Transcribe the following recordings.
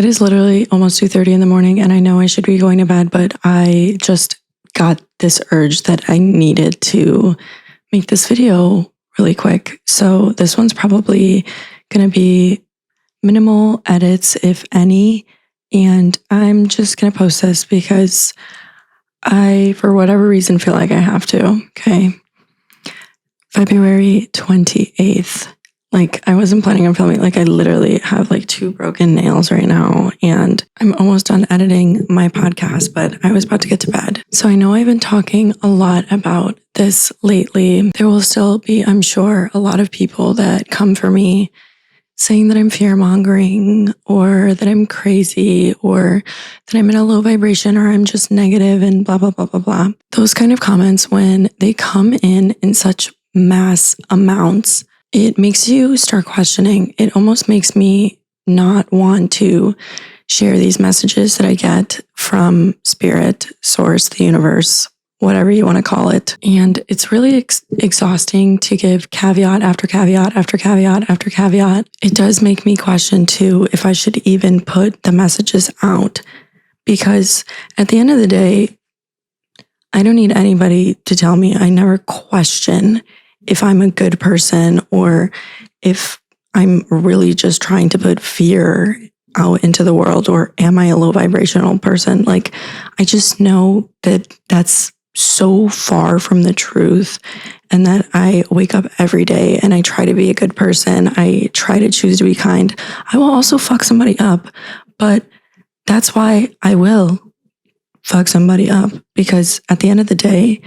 It is literally almost 2:30 in the morning, and I know I should be going to bed, but I just got this urge that I needed to make this video really quick. So this one's probably going to be minimal edits, if any, and I'm just going to post this because I, for whatever reason, feel like I have to. Okay. February 28th. Like, I wasn't planning on filming. Like, I literally have like 2 broken nails right now, and I'm almost done editing my podcast, but I was about to get to bed. So I know I've been talking a lot about this lately. There will still be, I'm sure, a lot of people that come for me saying that I'm fear-mongering or that I'm crazy or that I'm in a low vibration or I'm just negative and blah, blah, blah, blah, blah. Those kind of comments, when they come in such mass amounts, it makes you start questioning. It almost makes me not want to share these messages that I get from spirit, source, the universe, whatever you want to call it. And it's really exhausting to give caveat after caveat after caveat after caveat. It does make me question too if I should even put the messages out, because at the end of the day, I don't need anybody to tell me. I never question if I'm a good person or if I'm really just trying to put fear out into the world, or am I a low vibrational person? Like, I just know that that's so far from the truth, and that I wake up every day and I try to be a good person. I try to choose to be kind. I will also fuck somebody up, but that's why I will fuck somebody up, because at the end of the day,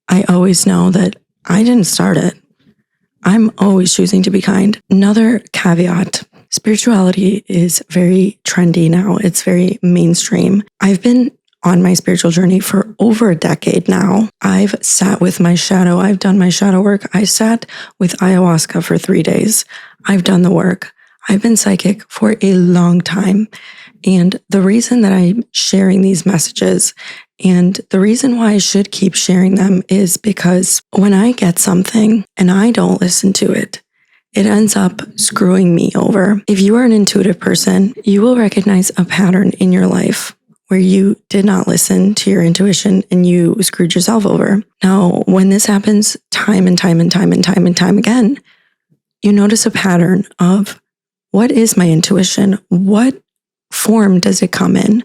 I always know that I didn't start it. I'm always choosing to be kind. Another caveat: spirituality is very trendy now. It's very mainstream. I've been on my spiritual journey for over a decade now. I've sat with my shadow. I've done my shadow work. I sat with ayahuasca for 3 days. I've done the work. I've been psychic for a long time. And the reason that I'm sharing these messages, and the reason why I should keep sharing them, is because when I get something and I don't listen to it, it ends up screwing me over. If you are an intuitive person, you will recognize a pattern in your life where you did not listen to your intuition and you screwed yourself over. Now, when this happens time and time and time and time and time again, you notice a pattern of, what is my intuition? What form does it come in?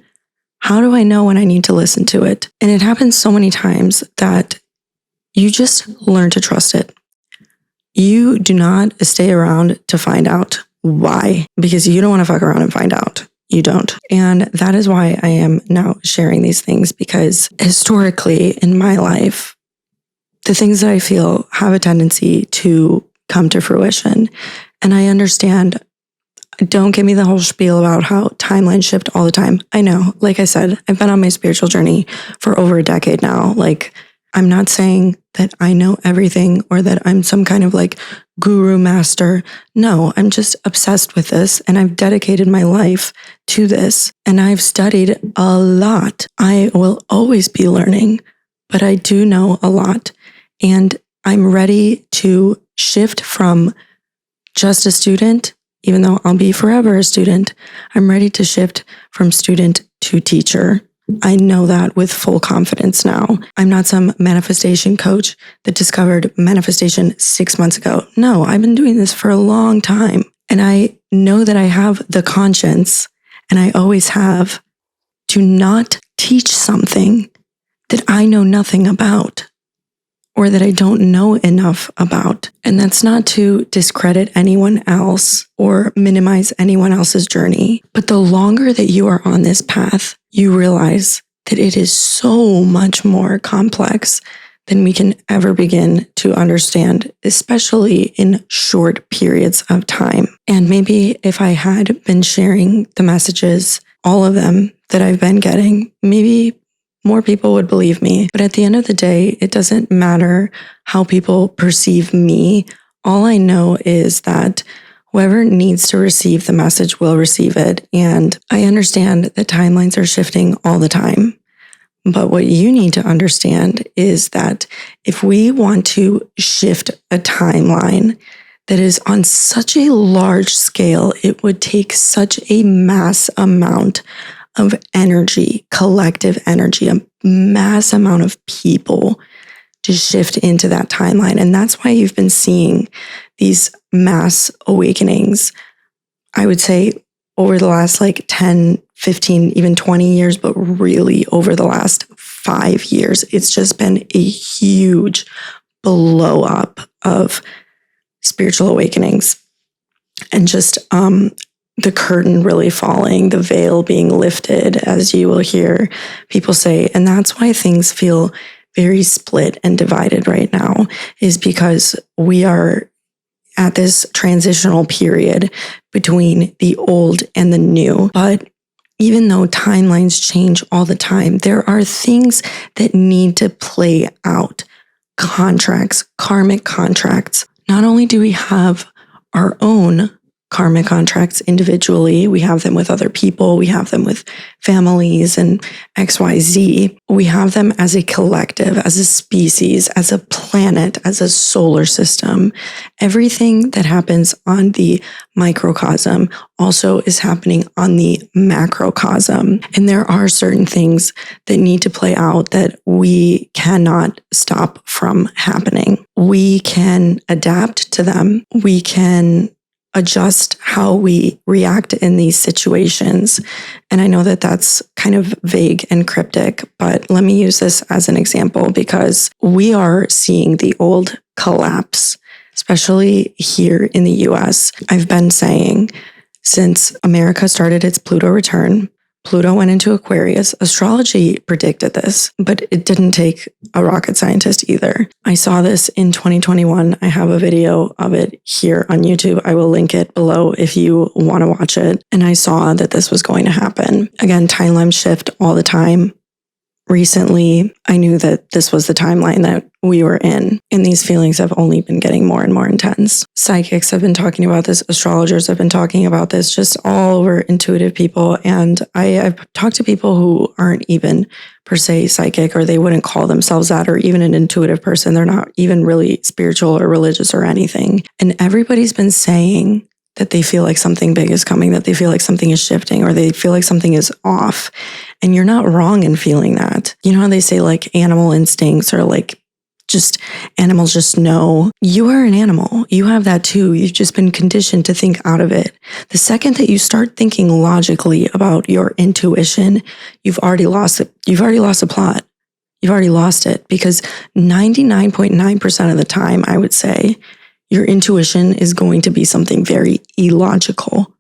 How do I know when I need to listen to it? And it happens so many times that you just learn to trust it. You do not stay around to find out why, because you don't want to fuck around and find out. You don't. And that is why I am now sharing these things, because historically in my life, the things that I feel have a tendency to come to fruition. And I understand. Don't give me the whole spiel about how timelines shift all the time. I know, like I said, I've been on my spiritual journey for over a decade now. Like, I'm not saying that I know everything or that I'm some kind of like guru master. No, I'm just obsessed with this, and I've dedicated my life to this, and I've studied a lot. I will always be learning, but I do know a lot, and I'm ready to shift from just a student. Even though I'll be forever a student, I'm ready to shift from student to teacher. I know that with full confidence now. I'm not some manifestation coach that discovered manifestation 6 months ago. No, I've been doing this for a long time. And I know that I have the conscience, and I always have, to not teach something that I know nothing about, or that I don't know enough about. And that's not to discredit anyone else or minimize anyone else's journey. But the longer that you are on this path, you realize that it is so much more complex than we can ever begin to understand, especially in short periods of time. And maybe if I had been sharing the messages, all of them that I've been getting, maybe more people would believe me. But at the end of the day, it doesn't matter how people perceive me. All I know is that whoever needs to receive the message will receive it. And I understand that timelines are shifting all the time. But what you need to understand is that if we want to shift a timeline, that is on such a large scale. It would take such a mass amount of energy, collective energy, a mass amount of people to shift into that timeline. And that's why you've been seeing these mass awakenings, I would say, over the last like 10, 15, even 20 years, but really over the last 5 years. It's just been a huge blow up of spiritual awakenings and just the curtain really falling, the veil being lifted, as you will hear people say. And that's why things feel very split and divided right now, is because we are at this transitional period between the old and the new. But even though timelines change all the time, there are things that need to play out. Contracts, karmic contracts. Not only do we have our own karmic contracts individually, we have them with other people, we have them with families and XYZ. We have them as a collective, as a species, as a planet, as a solar system. Everything that happens on the microcosm also is happening on the macrocosm. And there are certain things that need to play out that we cannot stop from happening. We can adapt to them. We can adjust how we react in these situations. And I know that that's kind of vague and cryptic, but let me use this as an example because we are seeing the old collapse, especially here in the US. I've been saying since America started its Pluto return, Pluto went into Aquarius. Astrology predicted this, but it didn't take a rocket scientist either. I saw this in 2021. I have a video of it here on YouTube. I will link it below if you want to watch it. And I saw that this was going to happen. Again, timelines shift all the time. Recently, I knew that this was the timeline that we were in, and these feelings have only been getting more and more intense. Psychics have been talking about this, astrologers have been talking about this, just all over intuitive people. And I've talked to people who aren't even per se psychic, or they wouldn't call themselves that, or even an intuitive person. They're not even really spiritual or religious or anything. And everybody's been saying that they feel like something big is coming, that they feel like something is shifting, or they feel like something is off. And you're not wrong in feeling that. You know how they say like animal instincts, or like just animals just know? You are an animal. You have that too. You've just been conditioned to think out of it. The second that you start thinking logically about your intuition, you've already lost it. You've already lost the plot. You've already lost it, because 99.9% of the time, I would say, your intuition is going to be something very illogical.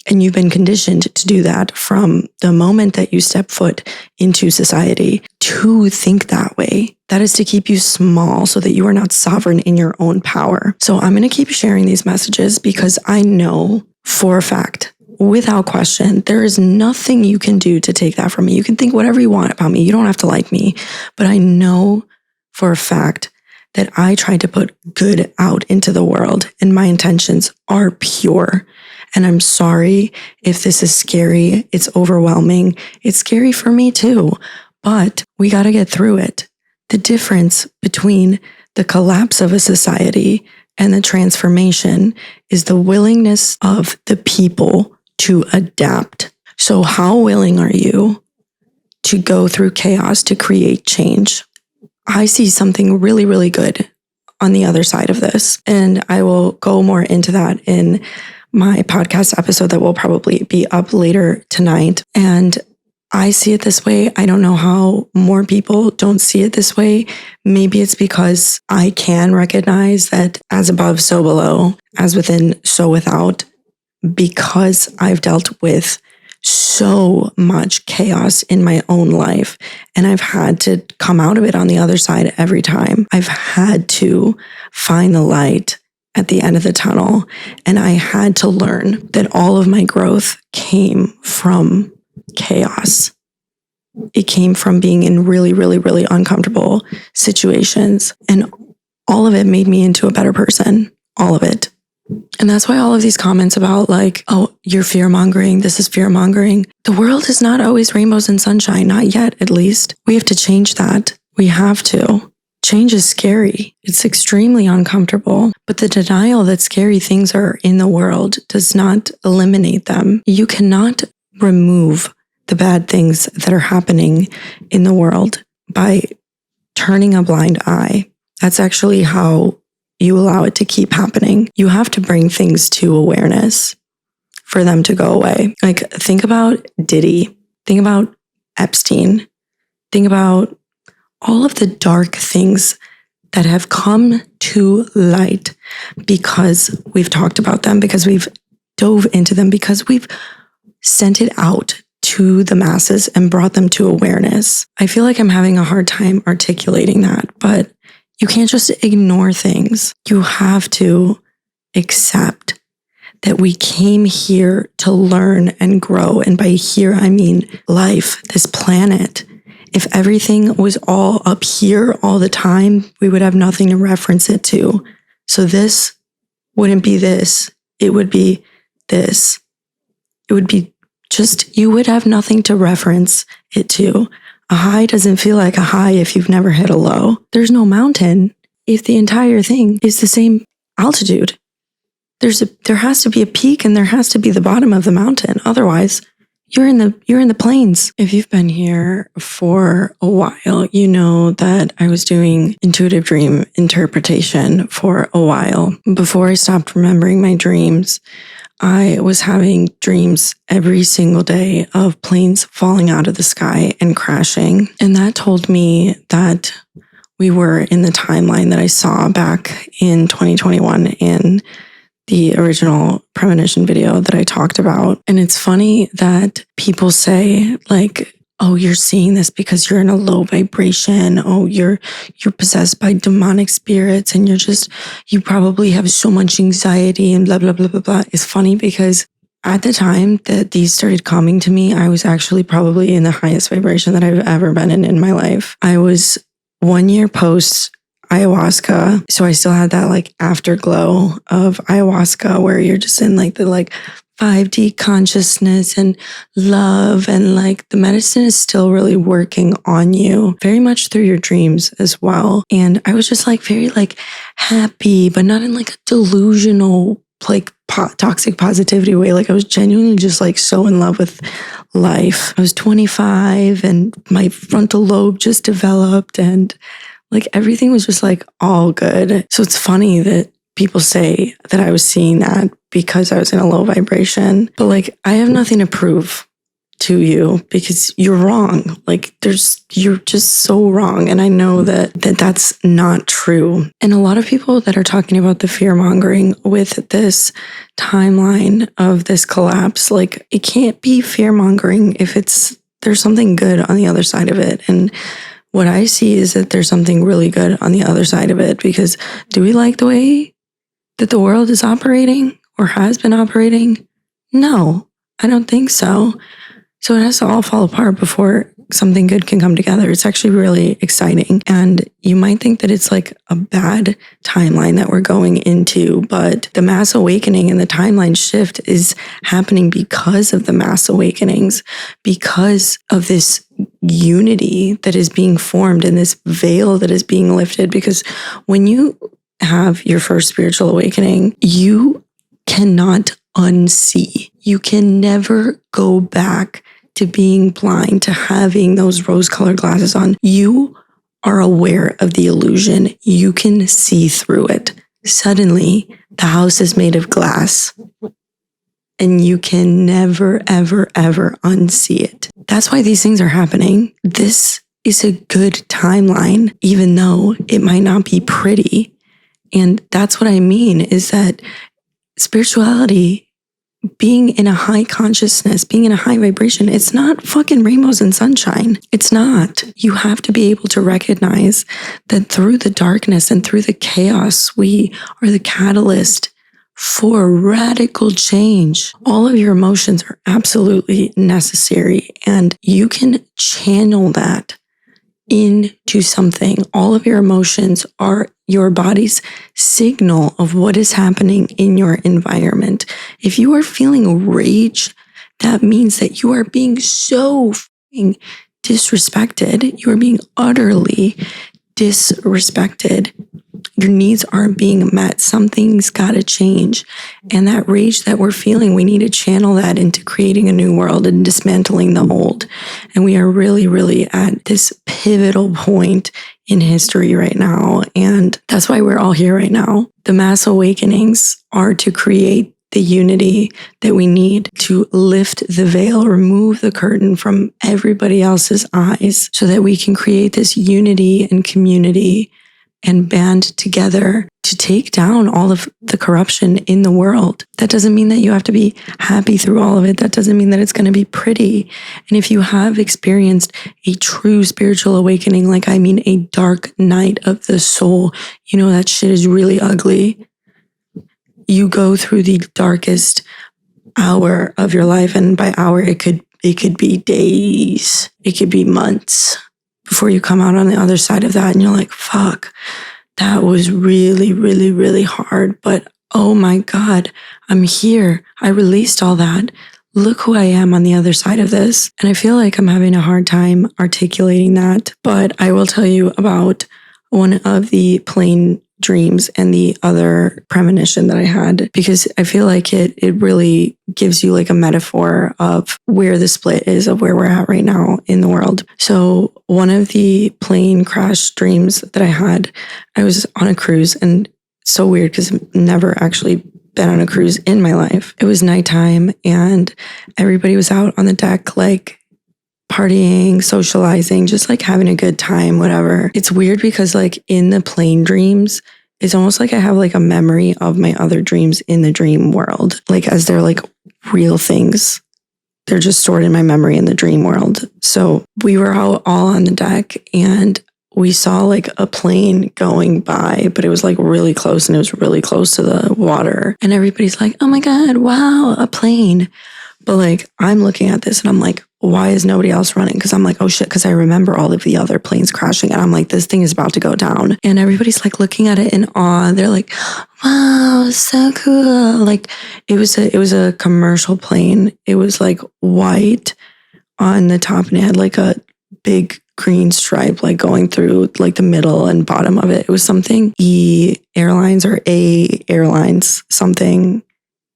And you've been conditioned to do that from the moment that you step foot into society, to think that way. That is to keep you small so that you are not sovereign in your own power. So I'm going to keep sharing these messages because I know for a fact, without question, there is nothing you can do to take that from me. You can think whatever you want about me. You don't have to like me. But I know for a fact that I try to put good out into the world, and my intentions are pure. And I'm sorry if this is scary. It's overwhelming. It's scary for me too, but we got to get through it. The difference between the collapse of a society and the transformation is the willingness of the people to adapt. So how willing are you to go through chaos to create change? I see something really, really good on the other side of this. And I will go more into that in my podcast episode that will probably be up later tonight. And I see it this way. I don't know how more people don't see it this way. Maybe it's because I can recognize that as above, so below, as within, so without, because I've dealt with so much chaos in my own life, and I've had to come out of it on the other side every time. I've had to find the light at the end of the tunnel, and I had to learn that all of my growth came from chaos. It came from being in really, really, really uncomfortable situations, and all of it made me into a better person. All of it. And that's why all of these comments about like, oh, you're fear-mongering, this is fear-mongering. The world is not always rainbows and sunshine, not yet at least. We have to change that. We have to. change is scary. It's extremely uncomfortable, but the denial that scary things are in the world does not eliminate them. You cannot remove the bad things that are happening in the world by turning a blind eye. That's actually how you allow it to keep happening. You have to bring things to awareness for them to go away. Like, think about Diddy, think about Epstein, think about all of the dark things that have come to light because we've talked about them, because we've dove into them, because we've sent it out to the masses and brought them to awareness. I feel like I'm having a hard time articulating that, but you can't just ignore things. You have to accept that we came here to learn and grow. And by here, I mean life, this planet. If everything was all up here all the time, we would have nothing to reference it to. So this wouldn't be this. It would be this. It would be just, you would have nothing to reference it to. A high doesn't feel like a high if you've never hit a low. There's no mountain if the entire thing is the same altitude. There has to be a peak and there has to be the bottom of the mountain. Otherwise, you're in the plains. If you've been here for a while, you know that I was doing intuitive dream interpretation for a while. Before I stopped remembering my dreams, I was having dreams every single day of planes falling out of the sky and crashing. And that told me that we were in the timeline that I saw back in 2021 in the original premonition video that I talked about. And it's funny that people say, like, oh, you're seeing this because you're in a low vibration. Oh, you're possessed by demonic spirits and you probably have so much anxiety and blah, blah, blah, blah, blah. It's funny because at the time that these started coming to me, I was actually probably in the highest vibration that I've ever been in my life. I was 1 year post ayahuasca. So I still had that like afterglow of ayahuasca where you're just in like the 5D consciousness and love, and like the medicine is still really working on you very much through your dreams as well. And I was just like very like happy, but not in like a delusional like toxic positivity way. Like I was genuinely just like so in love with life. I was 25 and my frontal lobe just developed and like everything was just like all good. So it's funny that people say that I was seeing that because I was in a low vibration. But like, I have nothing to prove to you because you're wrong. Like you're just so wrong. And I know that's not true. And a lot of people that are talking about the fear mongering with this timeline of this collapse, like it can't be fear mongering if there's something good on the other side of it. And what I see is that there's something really good on the other side of it, because do we like the way that the world is operating or has been operating? No, I don't think so. So it has to all fall apart before something good can come together. It's actually really exciting. And you might think that it's like a bad timeline that we're going into, but the mass awakening and the timeline shift is happening because of the mass awakenings, because of this unity that is being formed and this veil that is being lifted. Because when you have your first spiritual awakening, you cannot unsee. You can never go back to being blind, to having those rose-colored glasses on. You are aware of the illusion. You can see through it. Suddenly, the house is made of glass, and you can never, ever, ever unsee it. That's why these things are happening. This is a good timeline, even though it might not be pretty. And that's what I mean, is that spirituality, being in a high consciousness, being in a high vibration, it's not fucking rainbows and sunshine. It's not. You have to be able to recognize that through the darkness and through the chaos, we are the catalyst for radical change. All of your emotions are absolutely necessary, and you can channel that into something. All of your emotions are your body's signal of what is happening in your environment. If you are feeling rage, that means that you are being so disrespected. You are being utterly disrespected. Your needs aren't being met. Something's got to change. And that rage that we're feeling, we need to channel that into creating a new world and dismantling the old. And we are really, really at this pivotal point in history right now. And that's why we're all here right now. The mass awakenings are to create the unity that we need to lift the veil, remove the curtain from everybody else's eyes so that we can create this unity and community and band together to take down all of the corruption in the world. That doesn't mean that you have to be happy through all of it. That doesn't mean that it's going to be pretty. And if you have experienced a true spiritual awakening, like I mean a dark night of the soul, you know that shit is really ugly. You go through the darkest hour of your life, and by hour it could be days, it could be months before you come out on the other side of that and you're like, fuck, that was really, really, really hard. But oh my God, I'm here. I released all that. Look who I am on the other side of this. And I feel like I'm having a hard time articulating that. But I will tell you about one of the plane dreams and the other premonition that I had, because I feel like it really gives you like a metaphor of where the split is of where we're at right now in the world. So one of the plane crash dreams that I had, I was on a cruise, and so weird because I've never actually been on a cruise in my life. It was nighttime and everybody was out on the deck, like partying, socializing, just like having a good time, whatever. It's weird because like in the plane dreams, it's almost like I have like a memory of my other dreams in the dream world. Like as they're like real things, they're just stored in my memory in the dream world. So we were all on the deck and we saw like a plane going by, but it was like really close and it was really close to the water. And everybody's like, oh my God, wow, a plane. But like, I'm looking at this and I'm like, why is nobody else running? Because I'm like, oh shit, because I remember all of the other planes crashing and I'm like, this thing is about to go down. And everybody's like looking at it in awe. They're like, wow, so cool. Like it was a commercial plane. It was like white on the top and it had like a big green stripe like going through like the middle and bottom of it. It was something E Airlines or A Airlines, something.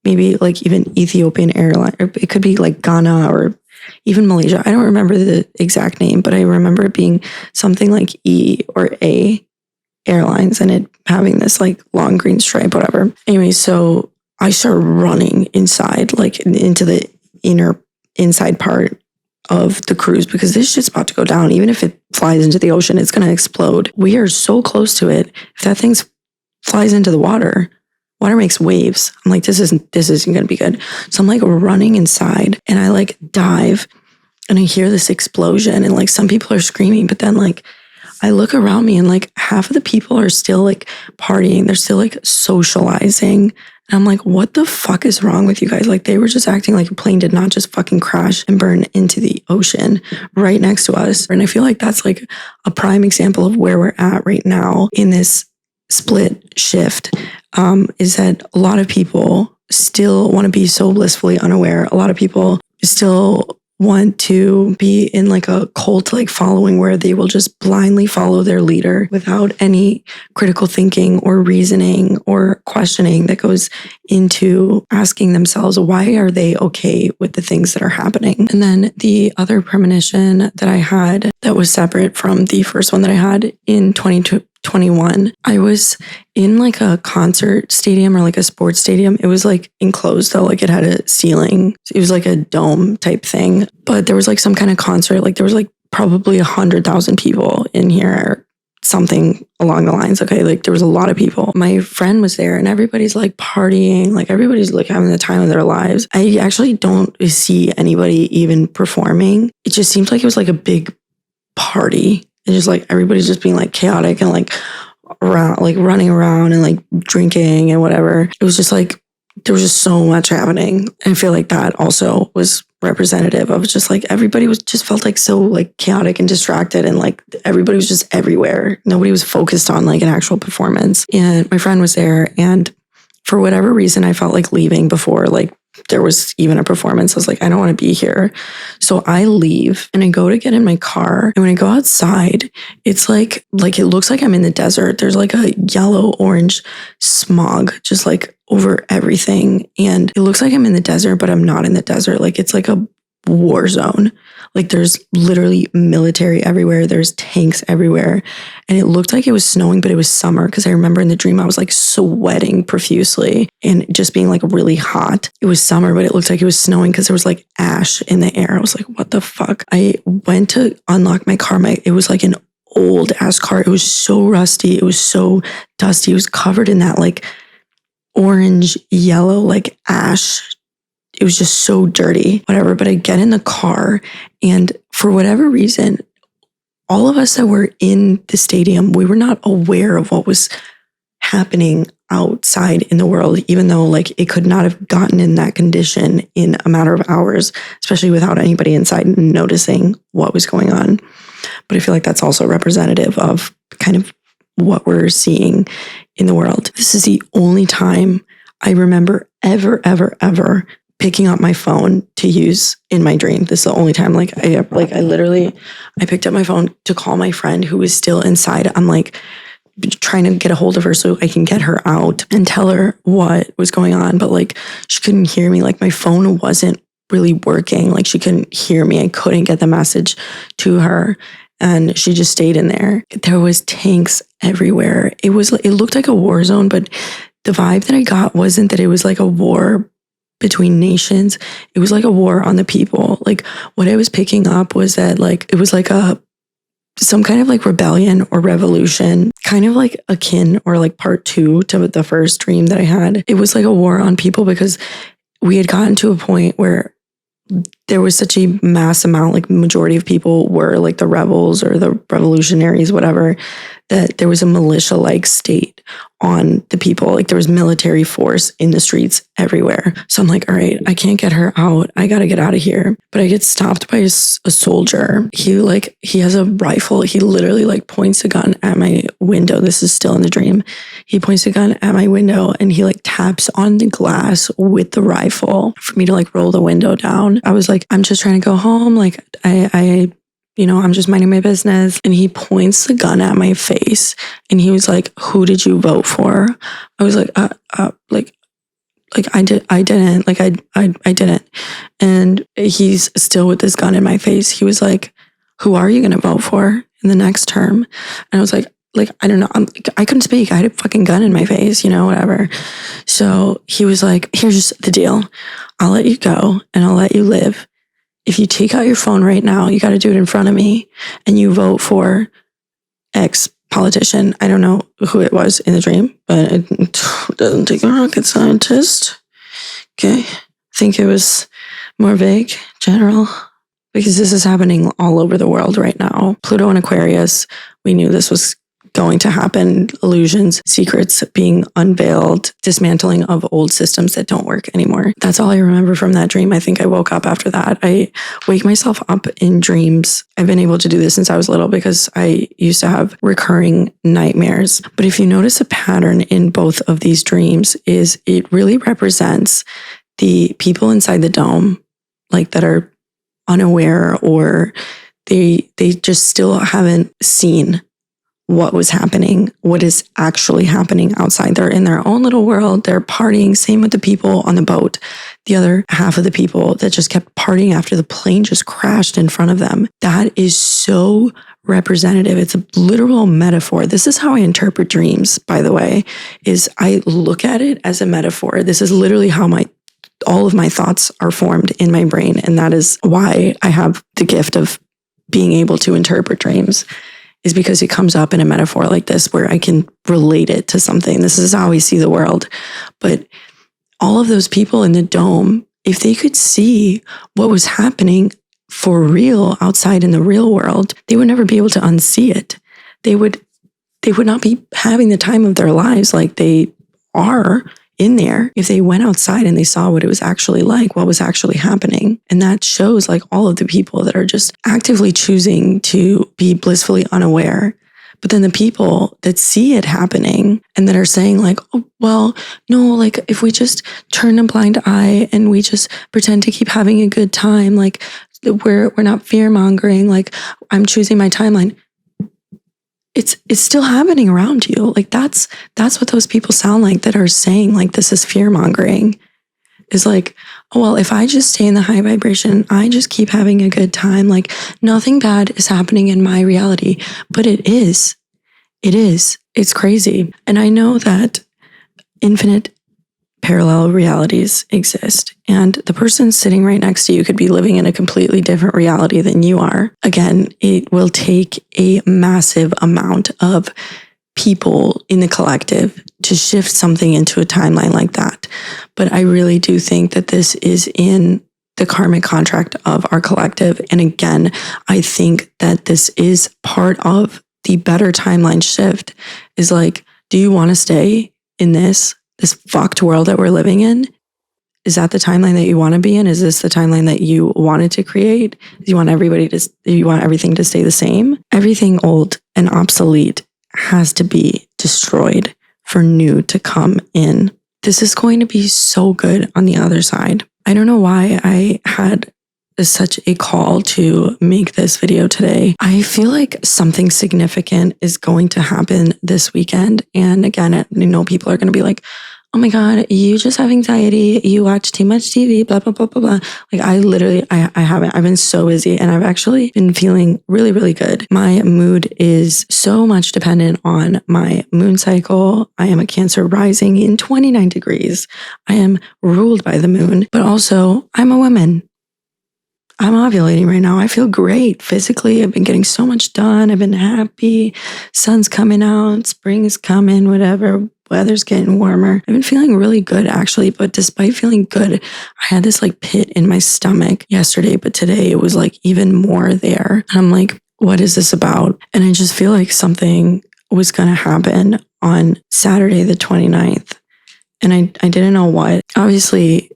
Maybe like even Ethiopian Airline, or it could be like Ghana or even Malaysia. I don't remember the exact name, but I remember it being something like E or A Airlines and it having this like long green stripe, whatever. Anyway, so I start running inside, like into the inside part of the cruise because this shit's about to go down. Even if it flies into the ocean, it's going to explode. We are so close to it. If that thing flies into the water makes waves. I'm like, this isn't going to be good. So I'm like running inside and I like dive and I hear this explosion and like some people are screaming, but then like I look around me and like half of the people are still like partying. They're still like socializing. And I'm like, what the fuck is wrong with you guys? Like they were just acting like a plane did not just fucking crash and burn into the ocean right next to us. And I feel like that's like a prime example of where we're at right now in this split shift. Is that a lot of people still want to be so blissfully unaware. A lot of people still want to be in like a cult like following where they will just blindly follow their leader without any critical thinking or reasoning or questioning that goes into asking themselves, why are they okay with the things that are happening? And then the other premonition that I had that was separate from the first one that I had in 2021, I was in like a concert stadium or like a sports stadium. It was like enclosed though, like it had a ceiling. It was like a dome type thing, but there was like some kind of concert. Like there was like probably 100,000 people in here, something along the lines. Okay, like there was a lot of people. My friend was there and everybody's like partying, like everybody's like having the time of their lives. I actually don't see anybody even performing. It just seems like it was like a big party. It's just like everybody's just being like chaotic and like around, like running around and like drinking and whatever. It was just like there was just so much happening. And I feel like that also was representative of just like everybody was just felt like so like chaotic and distracted and like everybody was just everywhere. Nobody was focused on like an actual performance. And my friend was there and for whatever reason I felt like leaving before like there was even a performance. I was like, I don't want to be here. So I leave and I go to get in my car. And when I go outside, it's like it looks like I'm in the desert. There's like a yellow orange smog just like over everything. And it looks like I'm in the desert, but I'm not in the desert. Like it's like a war zone. Like there's literally military everywhere. There's tanks everywhere. And it looked like it was snowing, but it was summer. Because I remember in the dream, I was like sweating profusely and just being like really hot. It was summer, but it looked like it was snowing because there was like ash in the air. I was like, what the fuck? I went to unlock my car. It was like an old ass car. It was so rusty. It was so dusty. It was covered in that like orange, yellow, like ash. It was just so dirty, whatever. But I get in the car and for whatever reason, all of us that were in the stadium, we were not aware of what was happening outside in the world, even though like it could not have gotten in that condition in a matter of hours, especially without anybody inside noticing what was going on. But I feel like that's also representative of kind of what we're seeing in the world. This is the only time I remember ever picking up my phone to use in my dream. This is the only time I picked up my phone to call my friend who was still inside. I'm like trying to get a hold of her so I can get her out and tell her what was going on. But like she couldn't hear me. Like my phone wasn't really working. Like she couldn't hear me. I couldn't get the message to her. And she just stayed in there. There was tanks everywhere. It looked like a war zone, but the vibe that I got wasn't that it was like a war between nations. It was like a war on the people. Like what I was picking up was that like it was like some kind of like rebellion or revolution, kind of like akin or like part 2 to the first dream that I had. It was like a war on people because we had gotten to a point where there was such a mass amount, like majority of people were like the rebels or the revolutionaries, whatever, that there was a militia-like state on the people. Like there was military force in the streets everywhere. So I'm like, all right, I can't get her out. I got to get out of here. But I get stopped by a soldier. He has a rifle. He literally like points a gun at my window. This is still in the dream. He points a gun at my window and he like taps on the glass with the rifle for me to like roll the window down. I was like, I'm just trying to go home. Like I'm just minding my business. And he points the gun at my face and he was like, who did you vote for? I was like, I didn't. And he's still with this gun in my face. He was like, who are you going to vote for in the next term? And I was like, I don't know. I couldn't speak. I had a fucking gun in my face, whatever. So he was like, here's the deal. I'll let you go and I'll let you live. If you take out your phone right now, you got to do it in front of me and you vote for X politician. I don't know who it was in the dream, but it doesn't take a rocket scientist. Okay. I think it was more vague, general, because this is happening all over the world right now. Pluto and Aquarius, we knew this was going to happen. Illusions, secrets being unveiled, dismantling of old systems that don't work anymore. That's all I remember from that dream. I think I woke up after that. I wake myself up in dreams. I've been able to do this since I was little because I used to have recurring nightmares. But if you notice a pattern in both of these dreams is it really represents the people inside the dome, like that are unaware or they just still haven't seen what was happening, what is actually happening outside. They're in their own little world. They're partying. Same with the people on the boat. The other half of the people that just kept partying after the plane just crashed in front of them. That is so representative. It's a literal metaphor. This is how I interpret dreams, by the way, is I look at it as a metaphor. This is literally how all of my thoughts are formed in my brain. And that is why I have the gift of being able to interpret dreams, is because it comes up in a metaphor like this where I can relate it to something. This is how I see the world. But all of those people in the dome, if they could see what was happening for real outside in the real world, they would never be able to unsee it. They would not be having the time of their lives like they are in there if they went outside and they saw what it was actually like, what was actually happening. And that shows like all of the people that are just actively choosing to be blissfully unaware But then the people that see it happening and that are saying like, oh, well, no, like if we just turn a blind eye and we just pretend to keep having a good time, like we're not fear mongering, like I'm choosing my timeline. It's still happening around you. Like that's what those people sound like that are saying like this is fear mongering. Is like, oh, well, if I just stay in the high vibration, I just keep having a good time, like nothing bad is happening in my reality. But it is. It's crazy. And I know that infinite parallel realities exist. And the person sitting right next to you could be living in a completely different reality than you are. Again, it will take a massive amount of people in the collective to shift something into a timeline like that. But I really do think that this is in the karmic contract of our collective. And again, I think that this is part of the better timeline shift is like, do you want to stay in this fucked world that we're living in? Is that the timeline that you want to be in? Is this the timeline that you wanted to create? Do you want everything to stay the same? Everything old and obsolete has to be destroyed for new to come in. This is going to be so good on the other side. I don't know why I had such a call to make this video today. I feel like something significant is going to happen this weekend. And again, I know people are going to be like, oh my God, you just have anxiety. You watch too much TV, blah, blah, blah, blah, blah. Like I haven't. I've been so busy and I've actually been feeling really, really good. My mood is so much dependent on my moon cycle. I am a Cancer rising in 29 degrees. I am ruled by the moon, but also I'm a woman. I'm ovulating right now. I feel great physically. I've been getting so much done. I've been happy. Sun's coming out. Spring is coming, whatever. Weather's getting warmer. I've been feeling really good actually, but despite feeling good, I had this like pit in my stomach yesterday, but today it was like even more there. And I'm like, what is this about? And I just feel like something was going to happen on Saturday, the 29th. And I didn't know what. Obviously,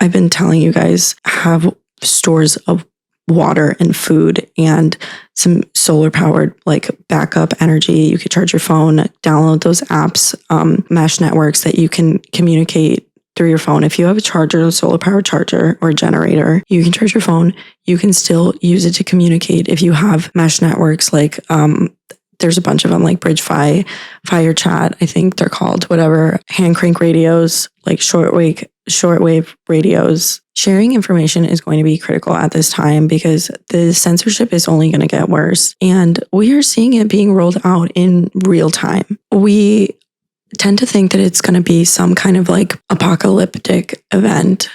I've been telling you guys, have stores of water and food and some solar powered like backup energy. You could charge your phone, download those apps, mesh networks that you can communicate through your phone. If you have a charger, a solar powered charger or a generator, you can charge your phone. You can still use it to communicate. If you have mesh networks like there's a bunch of them like BridgeFi, Fire Chat, I think they're called, whatever, hand crank radios, like shortwave radios. Sharing information is going to be critical at this time because the censorship is only going to get worse. And we are seeing it being rolled out in real time. We tend to think that it's going to be some kind of like apocalyptic event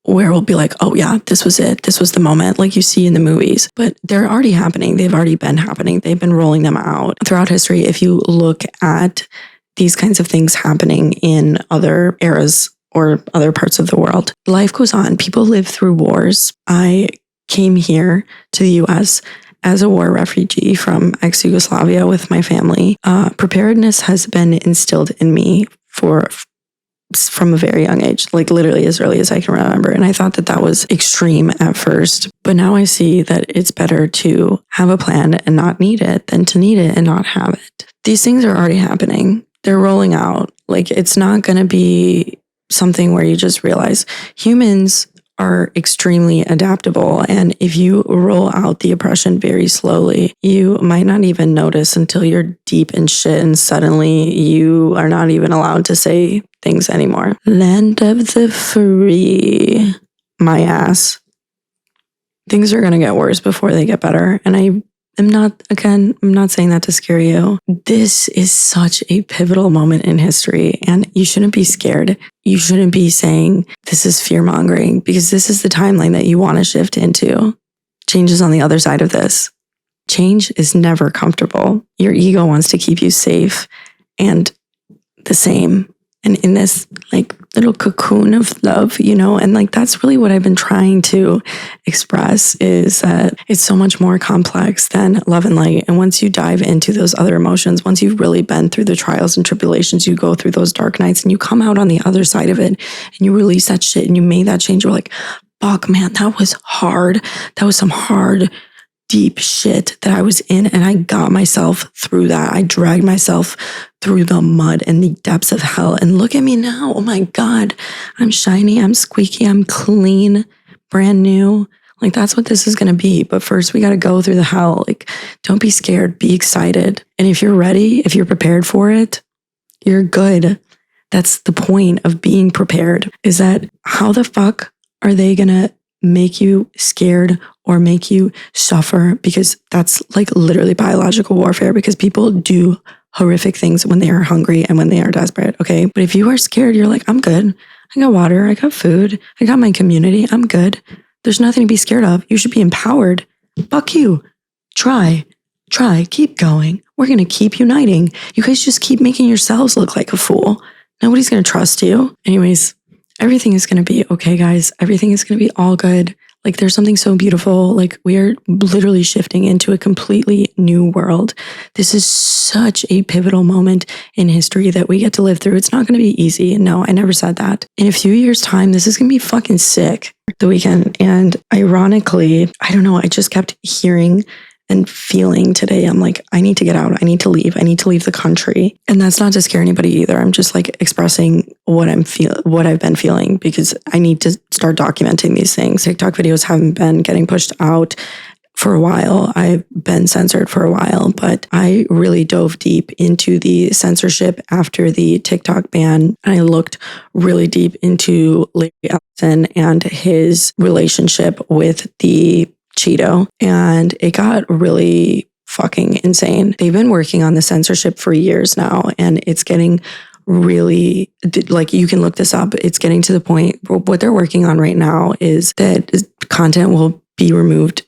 where we'll be like, oh yeah, this was it. This was the moment like you see in the movies. But they're already happening. They've already been happening. They've been rolling them out throughout history. If you look at these kinds of things happening in other eras or other parts of the world, life goes on. People live through wars. I came here to the US as a war refugee from ex-Yugoslavia with my family. Preparedness has been instilled in me from a very young age, like literally as early as I can remember. And I thought that that was extreme at first, but now I see that it's better to have a plan and not need it than to need it and not have it. These things are already happening. They're rolling out. Like it's not going to be something where you just realize humans are extremely adaptable. And if you roll out the oppression very slowly, you might not even notice until you're deep in shit and suddenly you are not even allowed to say things anymore. Land of the free, my ass. Things are going to get worse before they get better. And I'm not saying that to scare you. This is such a pivotal moment in history and you shouldn't be scared. You shouldn't be saying this is fear mongering because this is the timeline that you want to shift into. Change is on the other side of this. Change is never comfortable. Your ego wants to keep you safe and the same. And in this like little cocoon of love, you know, and like that's really what I've been trying to express is that it's so much more complex than love and light. And once you dive into those other emotions, once you've really been through the trials and tribulations, you go through those dark nights and you come out on the other side of it and you release that shit and you made that change. You're like, fuck, man, that was hard. That was some hard deep shit that I was in, and I got myself through that. I dragged myself through the mud and the depths of hell. And look at me now. Oh my God. I'm shiny. I'm squeaky. I'm clean, brand new. Like, that's what this is going to be. But first, we got to go through the hell. Like, don't be scared. Be excited. And if you're ready, if you're prepared for it, you're good. That's the point of being prepared, is that how the fuck are they going to make you scared or make you suffer? Because that's like literally biological warfare, because people do horrific things when they are hungry and when they are desperate. Okay. But if you are scared, you're like, I'm good. I got water. I got food. I got my community. I'm good. There's nothing to be scared of. You should be empowered. Fuck you. Try, keep going. We're going to keep uniting. You guys just keep making yourselves look like a fool. Nobody's going to trust you. Anyways, everything is going to be okay, guys. Everything is going to be all good. Like, there's something so beautiful. Like, we are literally shifting into a completely new world. This is such a pivotal moment in history that we get to live through. It's not going to be easy. No, I never said that. In a few years' time, this is going to be fucking sick. The weekend. And ironically, I don't know, I just kept hearing and feeling today, I'm like, I need to get out. I need to leave. I need to leave the country. And that's not to scare anybody either. I'm just like expressing what I've been feeling, because I need to start documenting these things. TikTok videos haven't been getting pushed out for a while. I've been censored for a while, but I really dove deep into the censorship after the TikTok ban. And I looked really deep into Larry Ellison and his relationship with the Cheeto, and it got really fucking insane. They've been working on the censorship for years now, and it's getting really, like, you can look this up. It's getting to the point where what they're working on right now is that content will be removed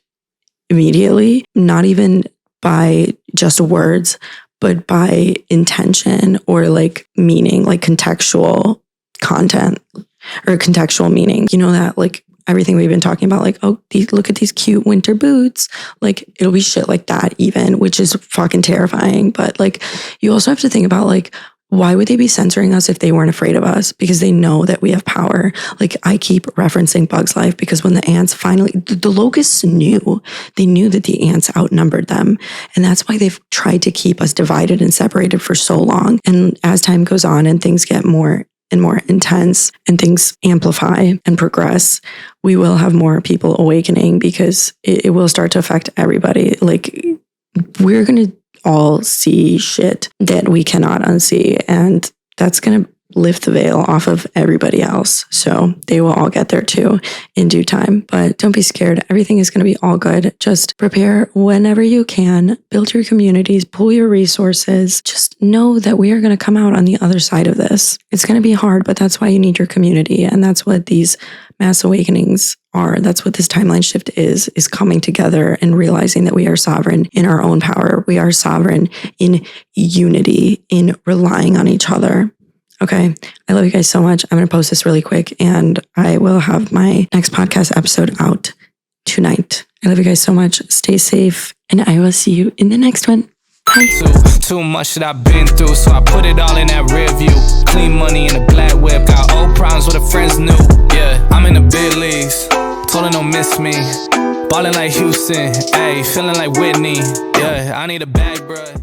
immediately, not even by just words, but by intention or like meaning, like contextual content or contextual meaning. You know, that like everything we've been talking about, like, oh, look at these cute winter boots. Like, it'll be shit like that even, which is fucking terrifying. But like, you also have to think about, like, why would they be censoring us if they weren't afraid of us? Because they know that we have power. Like, I keep referencing Bug's Life, because when the ants finally, the locusts knew, they knew that the ants outnumbered them. And that's why they've tried to keep us divided and separated for so long. And as time goes on and things get more and more intense and things amplify and progress, we will have more people awakening, because it will start to affect everybody. Like, we're going to all see shit that we cannot unsee, and that's going to lift the veil off of everybody else. So they will all get there too in due time. But don't be scared. Everything is going to be all good. Just prepare whenever you can. Build your communities, pull your resources. Just know that we are going to come out on the other side of this. It's going to be hard, but that's why you need your community. And that's what these mass awakenings are. That's what this timeline shift is coming together and realizing that we are sovereign in our own power. We are sovereign in unity, in relying on each other. Okay. I love you guys so much. I'm going to post this really quick, and I will have my next podcast episode out tonight. I love you guys so much. Stay safe, and I will see you in the next one. Bye. Too much that I've been through, so I put it all in that rear view. Clean money in a black whip, got old problems with a friends new. Yeah, I'm in the big leagues, told her don't miss me. Ballin' like Houston, ayy, feeling like Whitney. Yeah, I need a bag, bruh.